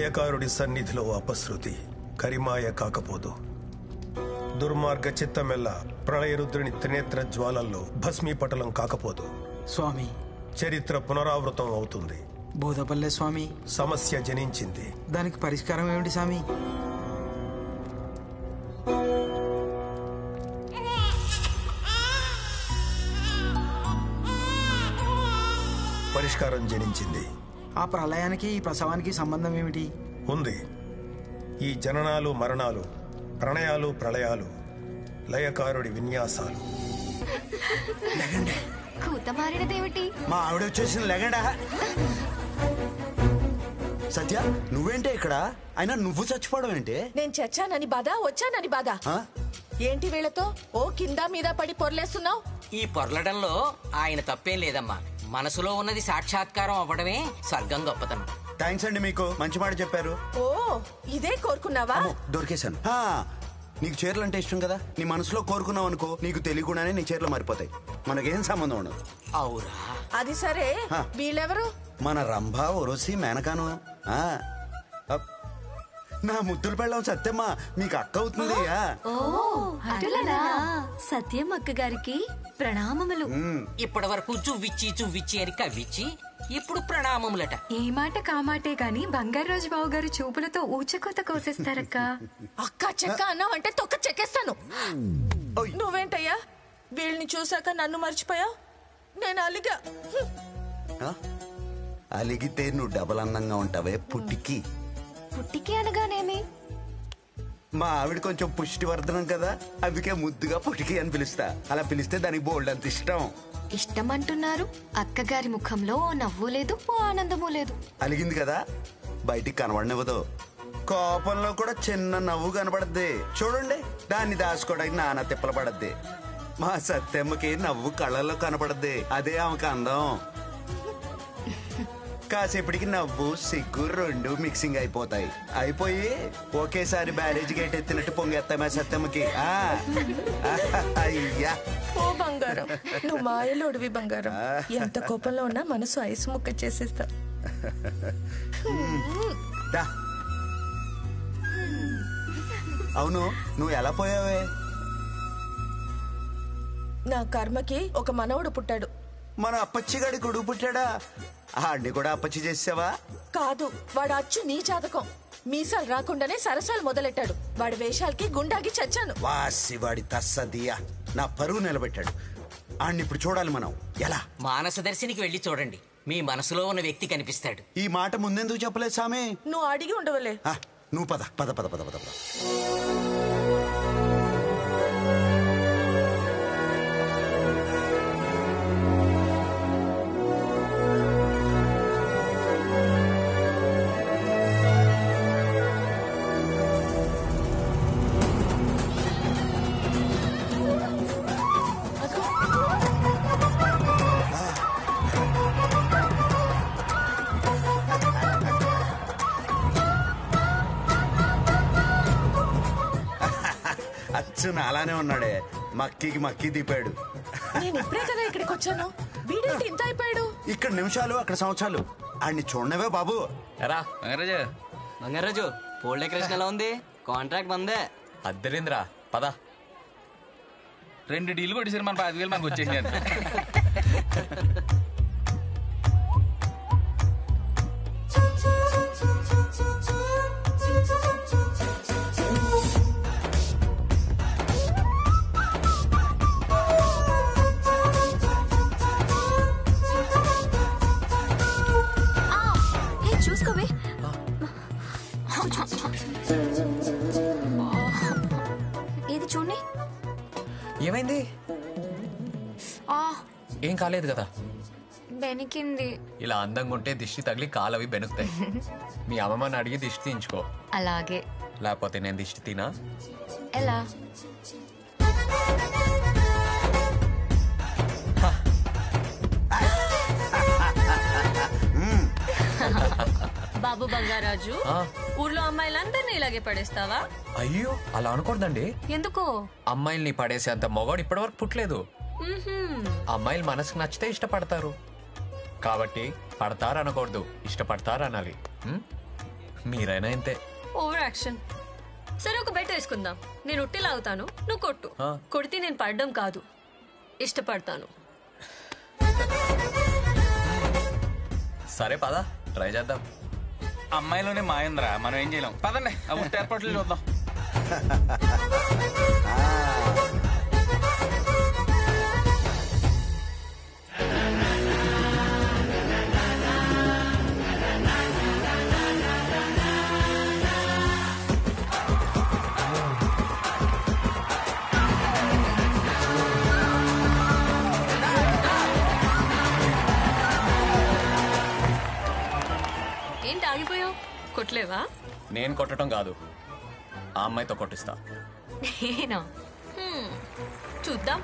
లయకారుడి సన్నిధిలో అపశృతి కరిమాయ కాకపోదు. దుర్మార్గ చిత్తమెల్ల ప్రళయరుద్రుని త్రినేత్ర జ్వాలల్లో భస్మీపటలం కాకపోదు. స్వామి, చరిత్ర పునరావృతం అవుతుంది. బోధపల్లె స్వామి, సమస్య జనించింది. దానికి పరిష్కారం ఏమిటి స్వామి? పరిష్కారం జనించింది. ఆ ప్రళయానికి ఈ ప్రసవానికి సంబంధం ఏమిటి? ఉంది. ఈ జననాలు మరణాలు, ప్రణయాలు ప్రళయాలు లయకారుడి విన్యాసాలు. కూత మారినదేమిటి? మా ఆవిడ వచ్చేసింది, లెగండా. సత్య, నువ్వేంటే ఇక్కడ? అయినా నువ్వు చచ్చిపోవడం ఏంటి? నేను చచ్చానని బాధ, వచ్చానని బాధ. ఏంటి వీళ్ళతో ఓ కింద మీద పడి పొర్లేస్తున్నావు? ఈ పొర్లడంలో ఆయన తప్పేం లేదమ్మా. మనసులో ఉన్నది సాక్షాత్కారం అవ్వడమే స్వర్గం గొప్పతనం. థ్యాంక్స్ అండి, మీకు మంచి మాట చెప్పారు. ఓ, ఇదే కోరుకున్నావా? దొరికేశాను. నీకు చీరలు అంటే ఇష్టం కదా, నీ మనసులో కోరుకున్నావు అనుకో, నీకు తెలియకుండానే నీ చీరలు మారిపోతాయి. మనకేం సంబంధం ఉండదు. అవురా? అది సరే, వీళ్ళెవరు? మన రంభ, ఒరోసి, మేనకాను. నా ముద్దులు పెళ్ళాం సత్యమ్మ, మీకు అక్క అవుతుంది. సత్యం అక్క గారికి ప్రణామములు. ఇప్పటి వరకు చువ్విచ్చి అని కవ్విచ్చి, ఇప్పుడు ప్రణామములట. ఏ మాట కామాటే గాని బంగారాజు బాబు గారు చూపులతో ఊచకోత కోసేస్తారక్క. అక్క చెక్క అన్నావంటే తొక్క చెక్కేస్తాను. నువ్వేంటయ్యా వీళ్ళని చూసాక నన్ను మర్చిపోయావు? నేను అలిగా. అలిగితే నువ్వు డబల్ అందంగా ఉంటావే పుట్టికి. పుట్టికి అనగానేమి? మా ఆవిడ కొంచెం పుష్టివర్ధనం కదా, అందుకే ముద్దుగా పుట్టికి అని పిలుస్తా. అలా పిలిస్తే దానికి బోల్డ్ అంత ఇష్టం. ఇష్టం అంటున్నారు, అక్కగారి ముఖంలో ఓ నవ్వు లేదు, ఓ ఆనందము లేదు. అలిగింది కదా, బయటికి కనబడనివ్వదు. కోపంలో కూడా చిన్న నవ్వు కనబడద్ది చూడండి, దాన్ని దాచుకోవడానికి నానా తిప్పలు పడద్ది. మా సత్యమ్మకి నవ్వు కళ్ళల్లో కనపడద్ది, అదే ఆమెకు అందం. కాసేపటికి నవ్వు సిగ్గు రెండు మిక్సింగ్ అయిపోతాయి. అయిపోయి ఒకేసారి బ్యారేజ్ గేట్ ఎత్తినట్టు పొంగేస్తామా సత్యమ్మకి. అయ్యా ఓ బంగారం, నువ్వు మాయలోడివి బంగారం. ఎంత కోపంలో ఉన్నా మనసు ఐసు ముక్క చేసేస్తా. అవును, నువ్వు ఎలా పోయావే? నా కర్మకి ఒక మనవడు పుట్టాడు. మన అప్పచ్చిగాడి కొడుకు పుట్టాడా? ఆడిని కూడా అప్పచ్చి చేసావా? కాదు, వాడు అచ్చు నీ జాతకం. మీసాలు రాకుండానే సరసాలు మొదలెట్టాడు. వాడి వేషాలకి గుండాగి చచ్చాను. వాసి వాడి తస్సదియా నా పరువు నిలబెట్టాడు. ఆడిని ఇప్పుడు చూడాలి మనం. ఎలా? మానస దర్శినికి వెళ్ళి చూడండి, మీ మనసులో ఉన్న వ్యక్తి కనిపిస్తాడు. ఈ మాట ముందెందుకు చెప్పలేదు సామి? నువ్వు అడిగి ఉండవలే. నువ్వు పద పద పద పద పద. అచ్చు నాలానే ఉన్నాడే, మక్కికి మక్కి దీపాడు. నేను ఇప్పుడే కదా ఇక్కడికి వచ్చాను, వీడేంటి ఇంత అయిపోయాడు? ఇక్కడ నిమిషాలు అక్కడ సంవత్సరాలు. ఆడిని చూడనవే బాబు. ఎరా బంగారాజు, పోల్ డెకరేషన్ ఎలా ఉంది? కాంట్రాక్ట్ మందే. అద్దరింద్రా, పద. 2 డీలు కొట్టేసారు, మన 5,000 మనకు వచ్చేసి. చూసుకోవే. ఇది చూడండి. ఏమైంది? ఏం కాలేదు కదా? బెనికింది. ఇలా అందంగా ఉంటే దిష్టి తగిలి కాలవి బెనుకుతాయి. మీ అమ్మమ్మని అడిగి దిష్టి తీయించుకో. అలాగే. లేకపోతే నేను దిష్టి తినా? ఎలా? బాబు బంగారాజు, ఊర్లో అమ్మాయిలందరినీ ఇలాగే పడేస్తావా? అయ్యో, అలా అనకూడదండి. ఎందుకో? అమ్మాయిల్ని పడేసే అంత మొగాడు ఇప్పటివరకు పుట్టలేదు. అమ్మాయిలు మనసుకు నచ్చితే ఇష్టపడతారు, కాబట్టి పడతారు అనకూడదు, ఇష్టపడతారు అనాలి. మీరైనా ఇంతే. Over action. సరే ఒక బెట్ వేసుకుందాం. నేను ఉట్టి లాగుతాను, నువ్వు కొట్టు. కొడితే నేను పడడం కాదు, ఇష్టపడతాను. సరే పదా, ట్రై చేద్దాం. అమ్మాయిలోనే మాయంద్రా, మనం ఏం చేయలేం. పదండి ఆ ఉట్టి ఏర్పాట్లు చూద్దాం. ఏంటి ఆగిపోయావు? కొట్టలేవా? నేను కొట్టడం కాదు, ఆ అమ్మాయితో కొట్టిస్తా. నేనా? చూద్దాం.